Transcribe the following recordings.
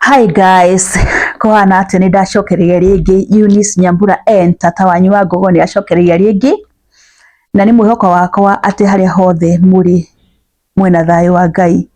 Hi guys, kohana ati ni ndacokereria ringi. Eunice Nyambura tata wanyu wa Ngogo ni acokereria ringi, na ni mwihoko wakwa ati haria hothe muri mwena thayo wa Ngai.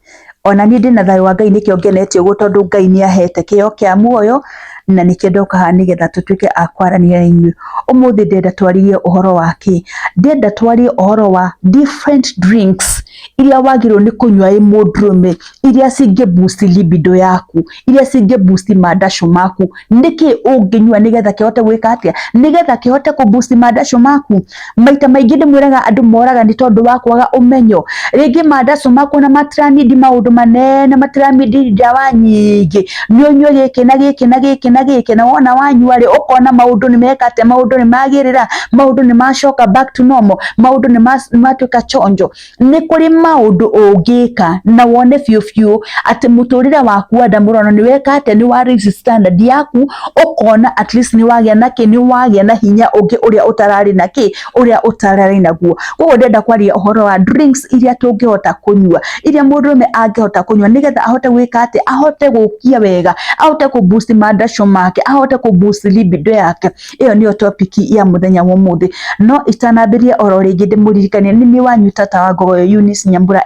Ona ni ndina thayo wa Ngai nikio ngenetio guo tondu Ngai ni ahete kio kia muoyo, na nikio ndoka haha nigetha tutuike a kwaranira na inyuĩ. Umuthi ndenda twaririe uhoro wake, ndenda twarie uhoro wa different drinks iria wagirwo ni kunywa mundurume, iria cinge boost libido yaku, iria cinge boost mandasho maku. Niki unginywa nigetha kihote gwika atia? Nigetha kihote ku boost mandasho maku. Maita maingi ndimwiraga andu moraga ni tondu wa kwaga umenyo. Ringi mandasho maku na matranidi maundu manene, matranidi ndawa nyingi, ni unywe giki na giki na giki na giki, na wona wanyua ri ukona maundu ni mekate, maundu ni magirira, maundu ni macoka back to normal, maundu ni matuka chonjo. Ni kuri maundu ungika na wone fiu ati muturire waku wa ndamurano ni wekate, ni wa raise standard yaku, ukona at least ni wagia naki, ni wagia na hinya ungi uria utarari naki, uria utarari naguo. Koguo ndenda kwaria uhoro wa drinks iria tungihota kunywa, iria mundurume angihota kunywa nigetha ahote gwika ati, ahote gukia wega, ahote ku boost mandasho make, ahote ku boost libido yake. Iyo niyo topic ya muthenya wa umuthi. No itanambiria oro ringi ndimuririkanie ni wanyu tata wa Ngogo Eunice Nyambura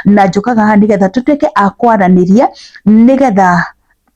na njukaga haha nigetha tutuike a kwaraniria, nigetha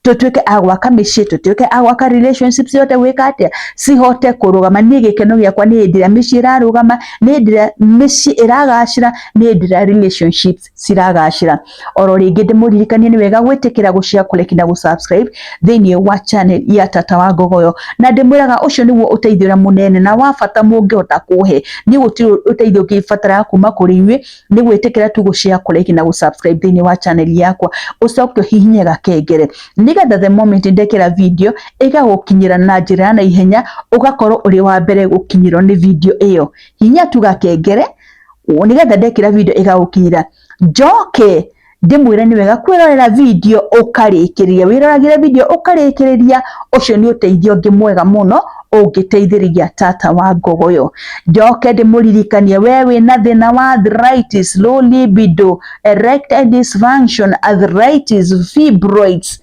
tutuike a gwaka micii, tutuike a gwaka relationships yote gwika atia cihote kurugama. Ni gikeno giakwa ni ndira micii irarugama, ni ndira micii iragacira, ni ndira relationships ciragacira. Oro ringi ndimuririkanie ni wega gwitikira gushare, kuleki na gusubscribe thiini wa channel ya tata wa Ngogo, na ndimwiraga ucio niguo uteithio munene na wa bata mungihota kuhe. Ni gutiri uteithio ngibatara kuma kuri inyuĩ, ni gwitikira tu gushare, kuleki na gusubscribe thiini wa channel yakwa, ucoke hihinye gakengere nigetha the moment ndekira video igagukinyira na njira na ihenya, ugakorwo uri wa mbere gukinyirwo ni video iyo. Hinya tu gakengere nigetha ndekira video igagukinyira. Njoke ndimwire ni wega kwirorera video ukarikiria, wiroragire video ukarikiriria, ucio ni uteithio ngi mwega muno ungiteithiriria tata wa Ngogo yo. Njoke ndimuririkanie we wina thina wa arthritis, low libido, erectile dysfunction, arthritis, fibroids,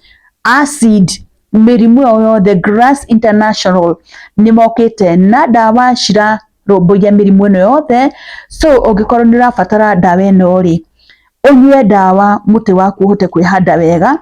acid, mirimu yothe, Grass International ni mokite na dawa cira rumbuya mirimu ino yothe. So ungikorwo ni urabatara dawa ino ri, unywe dawa muti waku uhote kwihanda wega.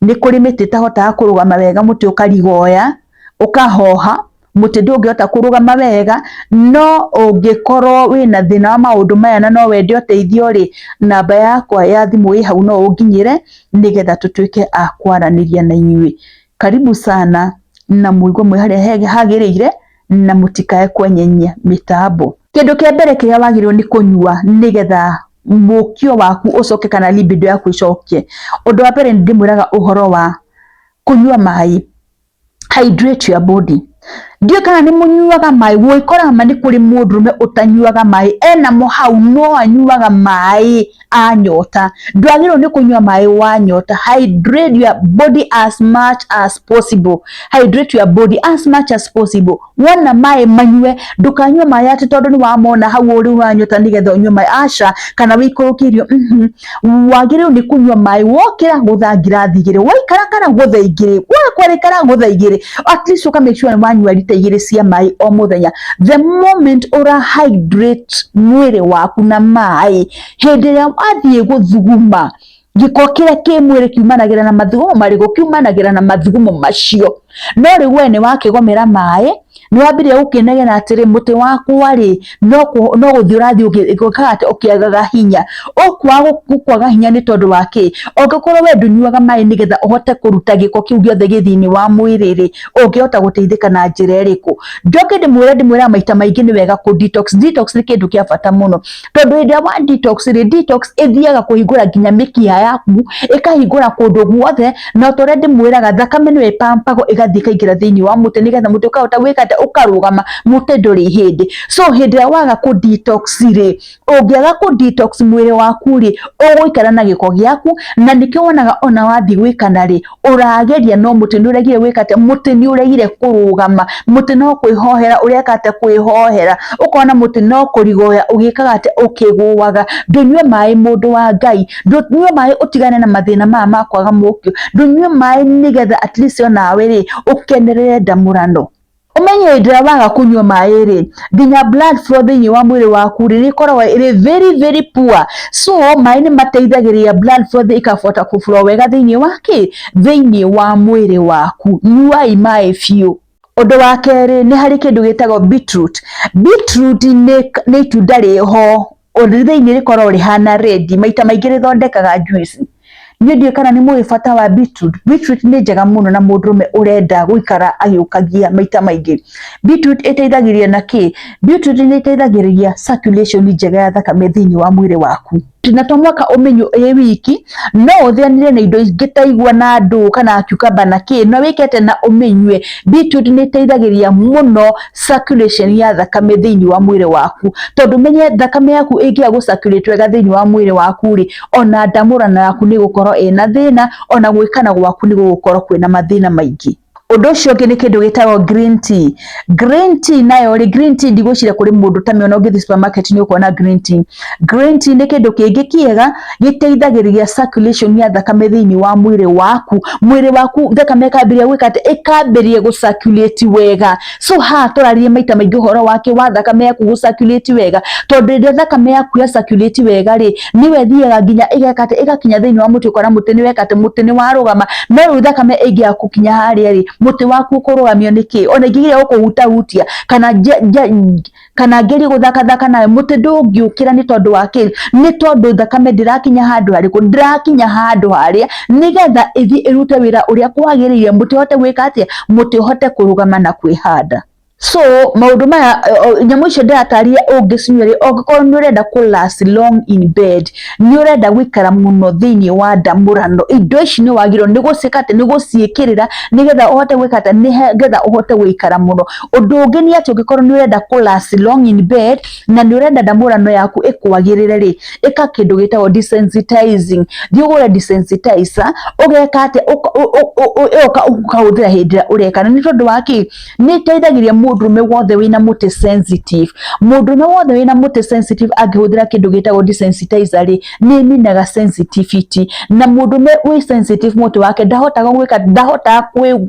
Ni kuri miti tahota kurugama wega, muti ukarigoya ukahoha, muti ndungihota kurugama wega. No ungikorwo wina thina wa maundu maya na no wende uteithio ri, namba yakwa ya thimu ii hau no unginyire nigetha tutuike a kwaraniria na inyuĩ. Karibu sana na muigwe mwe haria hagiriire na mutikae kwenyenya mitambo. Kindu kia mbere kiria wagirwo ni kunyua nigetha mukio waku ucoke kana libido yaku icoke, undu wa mbere ndimwiraga uhoro wa kunyua mai. Hydrate your body. Ndio kana ni munyuaga mai, gwikora ma ni kuri mundurume utanyuaga mai, ena mo hau no anyuaga mai anyota. Ndwagirwo ni kunyua mai wa nyota. Hydrate your body as much as possible. Hydrate your body as much as possible. Wona mai manyue, ndukanyua mai ati tondu ni wamona hau uri wanyota nigetha unyue mai. Aca kana wikurukirio wagirwo ni kunyua mai wokira gutha ngirathi igiri, waikara kana gutha igiri, wakwarikara gutha igiri, at least uka make sure ni wanyua lita igiri cia mai o muthenya. The moment ura hydrate mwiri waku na mai, hindi ria wathie guthuguma, giko kiria ki mwiri kiumanagira na mathugumo marigo kiumanagira na mathugumo macio. No riu we ni wakigomera mai, ni wambirie gukinegena atiri muti waku ri no guthii urathi ugikagate ukiagaga hinya. Ukwaga hinya ni tondu waki, ungikorwo we ndunyuaga mai nigetha uhote kuruta giko kiu giothe githini wa mwiri ri, ungihota guteithika na njira iriku? Njoke ndimwira maita maingi ni wega ku detox. Detox ni kindu kia bata muno tondu hindi wa detox ri, detox ithiaga kuhingura nginya mikiha yaku, ikahingura kundu guothe. No tore ndimwiraga thakame ni ipampagwo gathiĩ kaingĩra thĩinĩ wa mũtĩ nĩgetha mũtĩ ũkahota gwĩka atĩ ũkarũgama, mũtĩ ndũrĩ hĩndĩ. So hĩndĩ ĩrĩa waga kũ detox rĩ, ũngĩaga kũ detox mwĩrĩ waku rĩ, ũgũikara na gĩko gĩaku, na nĩkĩo wonaga ona wathiĩ gwĩkana rĩ, ũrageria no mũtĩ nĩ ũregire gwĩka atĩ, mũtĩ nĩ ũregire kũrũgama, mũtĩ no kwĩhohera ũreka atĩ kwĩhohera, ũkona mũtĩ no kũrigoya ũgĩkaga atĩ ũkĩgũaga. Ndũnyue maĩ mũndũ wa Ngai, ndũnyue maĩ ũtigane na mathĩna maya ma kwaga mũkio, ndũnyue maĩ nĩgetha at least onawe rĩ ũkenerere ndamũrano. Umenye hĩndĩ ĩrĩa waga kũnyua maĩ rĩ, nginya blood flow thĩinĩ wa mwĩrĩ waku rĩ ĩkoragwo ĩrĩ very poor. So maĩ nĩ mateithagĩrĩria blood flow ĩkabota kũ flow wega thĩinĩ wa thĩinĩ wa mwĩrĩ waku. Nyuai maĩ biũ. Ũndũ wa kerĩ, nĩ harĩ kĩndũ gĩtagwo beetroot. Beetroot nĩ itunda rĩho thĩinĩ rĩkoragwo rĩhana red, maita maingĩ rĩthondekaga juice. Niĩ ndiũĩ kana nĩ mũĩ bata wa beetroot. Beetroot nĩ njega mũno na mũndũrũme ũrenda gũikara agĩũkagia maita maingĩ. Beetroot ĩteithagĩrĩria na kĩ? Beetroot nĩ ĩteithagĩrĩria circulation njega ya thakame thĩinĩ wa mwĩrĩ waku. Na to mwaka ũmenyo ĩ wiki, no ũthĩanire na indo ingĩ ta igwa na ndũ kana cucumber na kĩ, no wĩkĩte na ũmenywe. Beetroot nĩ ĩteithagĩrĩria mũno circulation ya thakame thĩinĩ wa mwĩrĩ waku, tondũ menye thakame yaku ĩngĩaga gũ circulate wega thĩinĩ wa mwĩrĩ waku rĩ, ona ndamũrano yaku nĩ gũkorwo ĩna thĩna, ona gwĩkana gwaku nĩ gũgũkorwo kwĩna mathĩna maingĩ. Ũndũ ũcio ũngĩ nĩ kĩndũ gĩtagwo green tea. Green tea nayo rĩ, green tea ndigwĩciria kũrĩ mũndũ ta mĩona ũngĩthiĩ supermarket nĩ ũkuona green tea. Green tea nĩ kĩndũ kĩngĩ kĩega gĩteithagĩrĩria circulation ya thakame thĩinĩ wa mwĩrĩ waku. Mwĩrĩ waku thakame ĩkambĩrĩria gwĩka atĩ ĩkambĩrĩria gũ circulate wega. So haha tũrarĩrĩria maita maingĩ ũhoro wa thakame yaku gũ circulate wega, tondũ rĩrĩa thakame yaku ya circulate wega rĩ, nĩwe thiaga nginya ĩgeka atĩ ĩgakinya thĩinĩ wa mũtĩ, ũkona mũtĩ nĩ weka atĩ mũtĩ nĩ warũgama. No rĩu thakame ĩngĩaga gũkinya harĩa rĩ, mũtĩ waku kũrũgamio nĩkĩ? Ona ingĩgeria gũkũhutahutia kana ngerie gũthakathaka nawe, mũtĩ ndũngĩũkĩra. Nĩ tondũ wa kĩ? Nĩ tondũ thakame ndĩrakinya handũ harĩkũ, ndĩrakinya handũ harĩa nĩgetha ĩthiĩ ĩrute wĩra ũrĩa kwagĩrĩire, mũtĩ ũhote gwĩka atĩa? Mũtĩ ũhote kũrũgama na kwĩhanda. So maũndũ maya nyamũ icio ndĩratarĩria ũngĩcinyua rĩ, ũngĩkorwo nĩ ũrenda kũ last long in bed, nĩ ũrenda gũikara mũno thĩinĩ wa ndamũrano, indo ici nĩ wagĩrĩirwo nĩ gũciĩka atĩ, nĩ gũciĩkĩrĩra nĩgetha ũhote gwĩka atĩ, nĩgetha ũhote gũikara mũno. Ũndũ ũngĩ nĩ atĩ ũngĩkorwo nĩ ũrenda kũ last long in bed na nĩ ũrenda ndamũrano yaku ĩkwagĩrĩre rĩ, ĩka kĩndũ gĩtagwo desensitizing. Thiĩ ũgũre desensitizer, ũgeka atĩ ũkahũthĩra hĩndĩ ĩrĩa ũreka. Nĩ tondũ wa kĩ? Nĩ ĩteithagĩrĩria mũndũrũme wothe wĩna mũtĩ sensitive. Mũndũrũme wothe wĩna mũtĩ sensitive angĩhũthĩra kĩndũ gĩtagwo desensitizer rĩ, nĩ ĩninaga sensitivity. Na mũndũrũme wĩ sensitive mũtĩ wake ndahotaga gwĩka, ndahotaga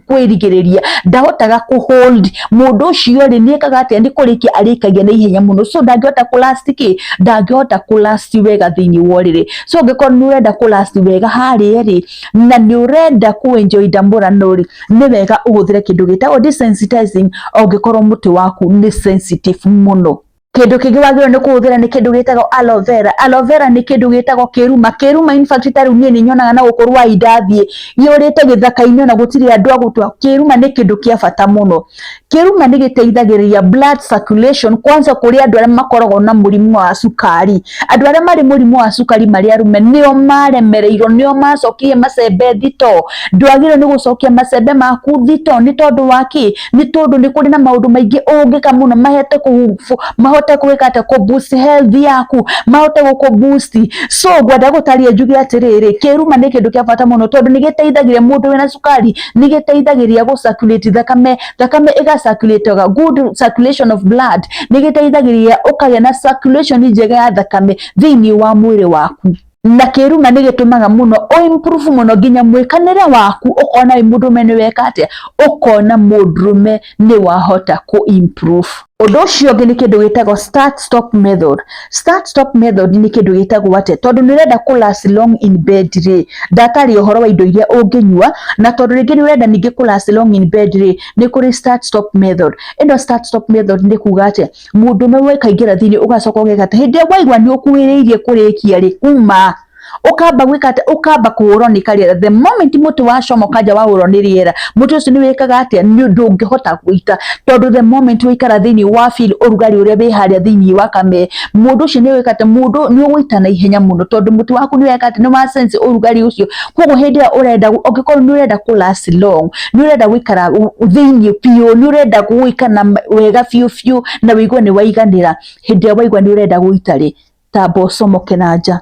kwĩrigĩrĩria, ndahotaga kũ-hold. Mũndũ ũcio rĩ nĩ ekaga atĩa? Nĩ kũrĩkia arĩkagia na ihenya mũno. So ndangĩhota kũ-last kĩ? Ndangĩhota kũ-last wega thĩinĩ wa ũrĩrĩ. So ũngĩkorwo nĩ ũrenda kũ-last wega harĩa rĩ, na nĩ ũrenda kũ-enjoy ndamũrano rĩ, nĩ wega ũhũthĩre kĩndũ gĩtagwo desensitizing ũngĩkorwo mũtĩ waku nĩ sensitive mũno. Kĩndũ kĩngĩ wagĩrĩirwo nĩ kũhũthĩra nĩ kĩndũ gĩtagwo aloe vera. Aloe vera nĩ kĩndũ gĩtagwo kĩruma. Kĩruma in fact ta rĩu niĩ nĩ nyonaga na gũkũ Rwai ndathiĩ yũrĩte gĩthaka-inĩ na gũtirĩ andũ a gũtua. Kĩruma nĩ kĩndũ kĩa bata mũno. Kĩruma nĩ gĩteithagĩrĩria blood circulation, kwanza kũrĩ andũ arĩa makoragwo na mũrimũ wa cukari. Andũ arĩa marĩ mũrimũ wa cukari marĩ arume nĩo maremereirwo, nĩo macokirie macembe thito. Ndwagĩrĩirwo nĩ gũcokia macembe maku thito. Nĩ tondũ wa kĩ? Nĩ tondũ nĩ kũrĩ na maũndũ maingĩ ũngĩka mũno mahote gwĩka atĩ kũ-boost health yaku, mahote gũkũ-boost. So ngwenda gũtarĩria njuge atĩrĩrĩ, kĩruma nĩ kĩndũ kĩa bata mũno, tondũ nĩ gĩteithagĩrĩria mũndũ wĩna cukari, nĩ gĩteithagĩrĩria gũ-circulate thakame ĩga-circulate good circulation of blood. Nĩ gĩteithagĩrĩria ũkagĩa na circulation njega ya thakame thĩinĩ wa mwĩrĩ waku. Na kĩruma nĩ gĩtũmaga mũno improve mũno nginya mwĩkanĩre waku, ũkona wĩ mũndũrũme nĩ weka atĩa? Ũkona mũndũrũme nĩ wahota kũ-improve. Ũndũ ũcio ũngĩ nĩ kĩndũ gĩtagwo start stop method. Start stop method nĩ kĩndũ gĩtagwo atĩ, tondũ nĩ ũrenda kũ last long in bed rĩ, ndatarĩ ũhoro wa indo iria ũngĩnyua, na tondũ rĩngĩ nĩ ũrenda ningĩ kũ last long in bed rĩ, nĩ kũrĩ start stop method. Ĩno start stop method nĩ kuga atĩ mũndũrũme we kaingĩra thĩinĩ ũgacoka ũgeka atĩ, hĩndĩ ĩrĩa waigua nĩ ũkuhĩrĩirie kũrĩkia rĩ, uma ukamba gwikate ukamba kuhurwo ni kariera. The moment muti wacomoka wa hurwo ni riera, muti ucio ni wikaga atia ni ndungihota gwita, tondu the moment wikara thiini wa feel urugari uria wi haria thiini wa kame, mundu ucio ni wikate mundu ni ugwita na ihenya muno, tondu muti waku ni wikate ni wa sense urugari ucio. Koguo hindi ya urenda ungikorwo ni urenda ku last long, ni urenda gwikara thiini piu, ni urenda gwikana wega fiu na wigwe ni waiganira, hindi ya waigwa ni urenda gwita ri, tamba ucomoke na nja,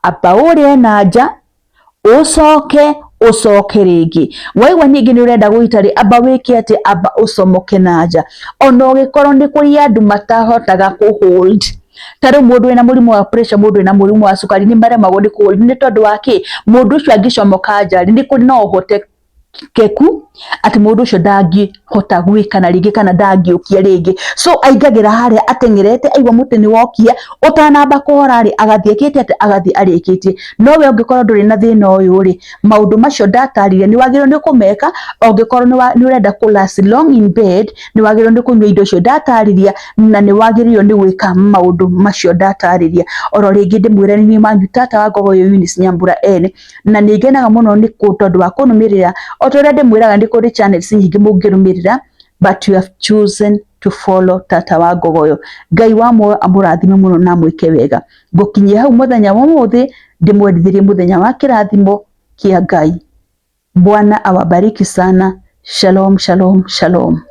aba urie na nja ucoke ringi. Waigwa ningi ni urenda gwita ri, aba wike ati aba ucomoke na nja. Ona ugikorwo ni kuri andu matahotaga ku hold, tari mundu wina murimu wa pressure, mundu wina murimu wa sukari ni maremagwo ni ku hold, ni tondu wa ki mundu ucio angicomoka nja ni kuri no uhote keku ati mundu ucio ndangihota gwikana ringi kana ndangiukia ringi. So aingagira haria atengerete, aigwa muti ni wokia utanamba kuhora ri agathie kiti ati agathie arikitie. No we ungikorwo nduri na thina uyu ri, maundu macio ndatarire ni wagirwo ni kumeka. Ungikorwo ni urenda ku last long in bed, ni wagirwo ni kunywa indo cio ndatariria, na ni wagirwo ni gwika maundu macio ndatariria. Oro ringi ndimwire ni manyu tata wa Gogoyo Eunice Nyambura N, na ningenaga muno ni tondu wa kunumirira otoria ndimwiraga ndi kuri channels nyingi mungirumirira, but you have chosen to follow tata wa Gogoyo. Ngai wa moyo amurathime muno na mwike wega. Ngukinyia hau muthenya wa muthi, ndimwendithirie muthenya wa kirathimo kia Ngai. Bwana awabariki sana. Shalom, shalom, shalom.